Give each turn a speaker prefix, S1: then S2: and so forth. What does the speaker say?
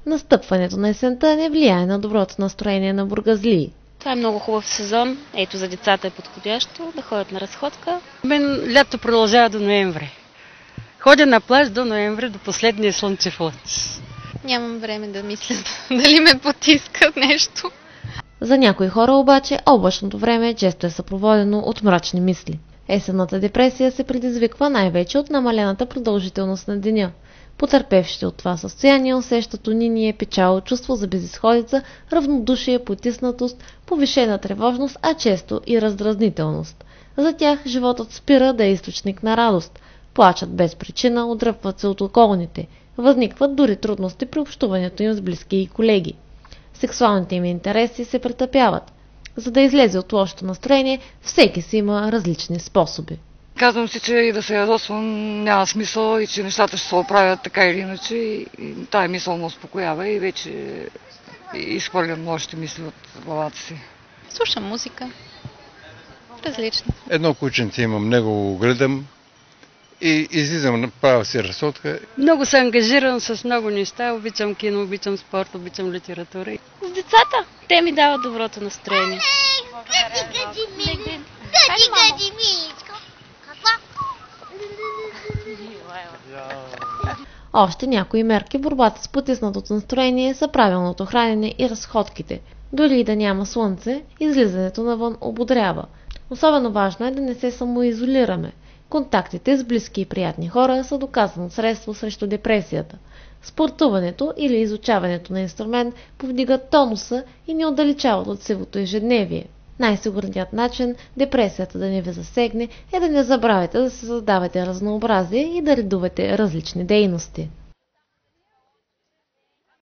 S1: Настъпването на есента не влияе на доброто настроение на бургазлии.
S2: Това е много хубав сезон. Ето за децата е подходящо да ходят на разходка.
S3: Мен лято продължава до ноември. Ходя на плаж до ноември, до последния слънчев лъч.
S4: Нямам време да мисля дали ме потискат нещо.
S1: За някои хора обаче облачното време често е съпроводено от мрачни мисли. Есенната депресия се предизвиква най-вече от намалената продължителност на деня. Потърпевшите от това състояние усещат униние, печал, чувство за безизходица, равнодушие, потиснатост, повишена тревожност, а често и раздразнителност. За тях животът спира да е източник на радост. Плачат без причина, отдръпват се от околните. Възникват дори трудности при общуването им с близки и колеги. Сексуалните им интереси се претъпяват. За да излезе от лошото настроение, всеки си има различни способи.
S5: Казвам си, че и да се ядосвам няма смисъл и че нещата ще се оправят така или иначе. И тая мисъл ме успокоява и вече изхвърлям лошите мисли от главата си.
S4: Слушам музика. Различно.
S6: Едно кученце имам, него го гледам и излизам, правя си разсодка.
S3: Много се ангажирам с много неща. Обичам кино, обичам спорт, обичам литература.
S2: С децата. Те ми дават доброто настроение.
S7: Гади, миличко.
S1: Още някои мерки в борбата с потиснатото настроение са правилното хранене и разходките. Дори и да няма слънце, излизането навън ободрява. Особено важно е да не се самоизолираме. Контактите с близки и приятни хора са доказано средство срещу депресията. Спортуването или изучаването на инструмент повдигат тонуса и ни отдалечават от сивото ежедневие. Най-сигурният начин депресията да не ви засегне е да не забравяте да се създавате разнообразие и да редувате различни дейности.